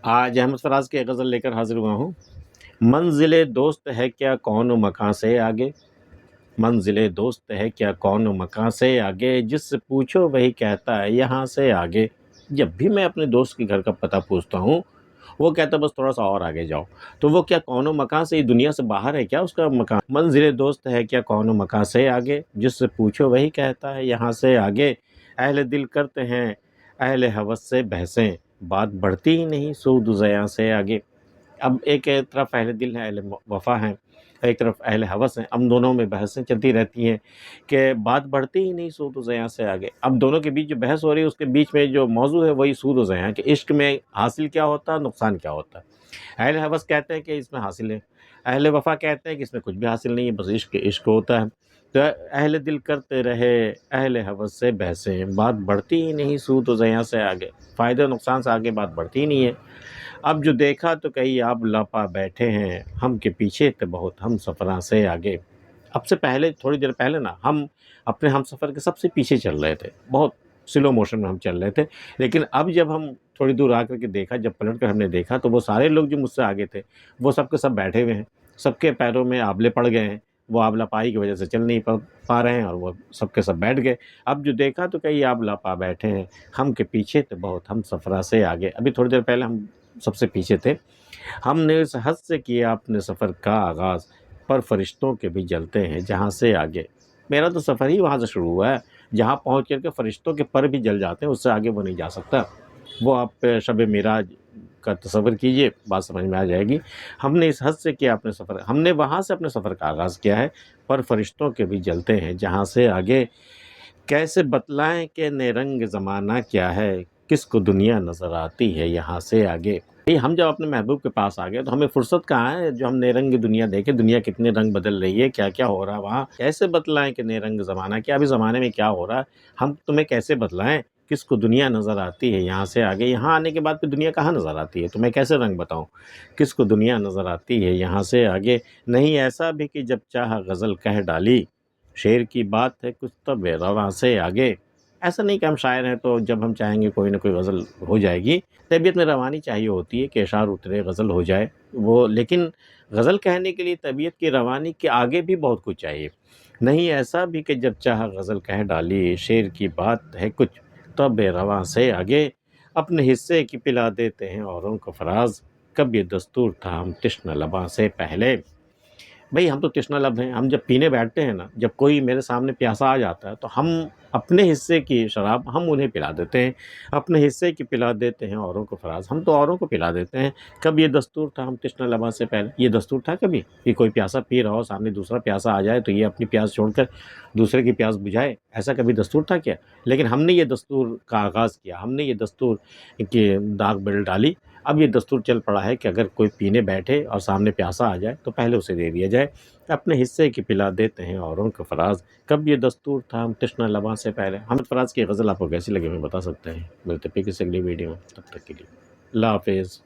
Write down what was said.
آج احمد فراز کی ایک غزل لے کر حاضر ہوا ہوں۔ منزل دوست ہے کیا کون و مکاں سے آگے، منزل دوست ہے کیا کون و مکاں سے آگے، جس سے پوچھو وہی کہتا ہے یہاں سے آگے۔ جب بھی میں اپنے دوست کے گھر کا پتہ پوچھتا ہوں وہ کہتا ہے بس تھوڑا سا اور آگے جاؤ۔ تو وہ کیا کون و مکاں سے دنیا سے باہر ہے کیا اس کا مکان؟ منزل دوست ہے کیا کون و مکاں سے آگے، جس سے پوچھو وہی کہتا ہے یہاں سے آگے۔ اہل دل کرتے ہیں اہل ہوس سے بحثیں، بات بڑھتی ہی نہیں سود و زیاں سے آگے۔ اب ایک طرف اہل دل ہیں، اہل وفا ہیں، ایک طرف اہل ہوس ہیں، اب دونوں میں بحثیں چلتی رہتی ہیں کہ بات بڑھتی ہی نہیں سود و زیاں سے آگے۔ اب دونوں کے بیچ جو بحث ہو رہی ہے اس کے بیچ میں جو موضوع ہے وہی سود و زیاں کہ عشق میں حاصل کیا ہوتا ہے، نقصان کیا ہوتا ہے۔ اہل ہوس کہتے ہیں کہ اس میں حاصل ہے، اہل وفا کہتے ہیں کہ اس میں کچھ بھی حاصل نہیں ہے، بس عشق عشق ہوتا ہے۔ تو اہل دل کرتے رہے اہل ہوس سے بحثیں، بات بڑھتی ہی نہیں سود و زیاں سے آگے۔ فائدہ و نقصان سے آگے بات بڑھتی ہی نہیں ہے۔ اب جو دیکھا تو کہیں آپ لاپا بیٹھے ہیں، ہم کے پیچھے تھے بہت ہم سفراں سے آگے۔ اب سے پہلے تھوڑی دیر پہلے نا ہم اپنے ہم سفر کے سب سے پیچھے چل رہے تھے، بہت سلو موشن میں ہم چل رہے تھے، لیکن اب جب ہم تھوڑی دور آ کر کے دیکھا، جب پلٹ کر ہم نے دیکھا تو وہ سارے لوگ جو مجھ سے آگے تھے وہ سب کے سب بیٹھے ہوئے ہیں، سب کے پیروں میں آبلے پڑ گئے ہیں، وہ آبلہ پائی کی وجہ سے چل نہیں پا رہے ہیں اور وہ سب کے سب بیٹھ گئے۔ اب جو دیکھا تو کہیں آپ لاپا بیٹھے ہیں، ہم کے پیچھے تھے بہت ہم سفراں سے آگے۔ ابھی تھوڑی دیر پہلے ہم سب سے پیچھے تھے، ہم نے اس حد سے کیا اپنے سفر کا آغاز، پر فرشتوں کے بھی جلتے ہیں جہاں سے آگے۔ میرا تو سفر ہی وہاں سے شروع ہوا ہے جہاں پہنچ کر کے فرشتوں کے پر بھی جل جاتے ہیں، اس سے آگے وہ نہیں جا سکتا۔ وہ آپ شب معراج کا تصور کیجئے، بات سمجھ میں آ جائے گی۔ ہم نے اس حد سے کیا اپنے سفر، ہم نے وہاں سے اپنے سفر کا آغاز کیا ہے، پر فرشتوں کے بھی جلتے ہیں جہاں سے آگے۔ کیسے بتلائیں کہ نیرنگ زمانہ کیا ہے، کس کو دنیا نظر آتی ہے یہاں سے آگے۔ ہم جب اپنے محبوب کے پاس آ گئے تو ہمیں فرصت کہاں ہے جو ہم نیرنگ دنیا دیکھیں، دنیا کتنے رنگ بدل رہی ہے، کیا کیا ہو رہا ہے وہاں۔ کیسے بتلائیں کہ نیرنگ زمانہ کیا، ابھی زمانے میں کیا ہو رہا ہے، ہم تمہیں کیسے بتلائیں، کس کو دنیا نظر آتی ہے یہاں سے آگے۔ یہاں آنے کے بعد پھر دنیا کہاں نظر آتی ہے، تمہیں کیسے رنگ بتاؤں، کس کو دنیا نظر آتی ہے یہاں سے آگے۔ نہیں ایسا بھی کہ جب چاہا غزل کہہ ڈالی، شعر کی بات ہے کچھ تو بے رواں سے آگے۔ ایسا نہیں کہ ہم شاعر ہیں تو جب ہم چاہیں گے کوئی نہ کوئی غزل ہو جائے گی۔ طبیعت میں روانی چاہیے ہوتی ہے کہ اشعار اترے غزل ہو جائے وہ، لیکن غزل کہنے کے لیے طبیعت کی روانی کے آگے بھی بہت کچھ چاہیے۔ نہیں ایسا بھی کہ جب چاہا غزل کہہ ڈالی، شعر کی بات ہے کچھ تو بے رواں سے آگے۔ اپنے حصے کی پلا دیتے ہیں اوروں کو فراز، کب یہ دستور تھا ہم تشنہ لباں سے پہلے۔ بھئی ہم تو تشنہ لب ہیں، ہم جب پینے بیٹھتے ہیں نا، جب کوئی میرے سامنے پیاسا آ جاتا ہے تو ہم اپنے حصے کی شراب ہم انہیں پلا دیتے ہیں، اپنے حصے کی پلا دیتے ہیں اوروں کو فراز، ہم تو اوروں کو پلا دیتے ہیں۔ کب یہ دستور تھا ہم تشنہ لباں سے پہلے، یہ دستور تھا کبھی کہ کوئی پیاسا پی رہا ہو، سامنے دوسرا پیاسا آ جائے تو یہ اپنی پیاس چھوڑ کر دوسرے کی پیاس بجھائے، ایسا کبھی دستور تھا کیا؟ لیکن ہم نے یہ دستور کا آغاز کیا، ہم نے یہ دستور کی داغ بل ڈالی۔ اب یہ دستور چل پڑا ہے کہ اگر کوئی پینے بیٹھے اور سامنے پیاسا آ جائے تو پہلے اسے دے دیا جائے، اپنے حصے کی پلا دیتے ہیں اوروں کو فراز، کب یہ دستور تھا ہم تشنہ لباں سے پہلے۔ حامد فراز کی غزل آپ کو کیسی لگی ہمیں بتا سکتے ہیں، ملتے ہیں پھر کسی اگلی ویڈیو میں، تب تک کے لیے اللہ حافظ۔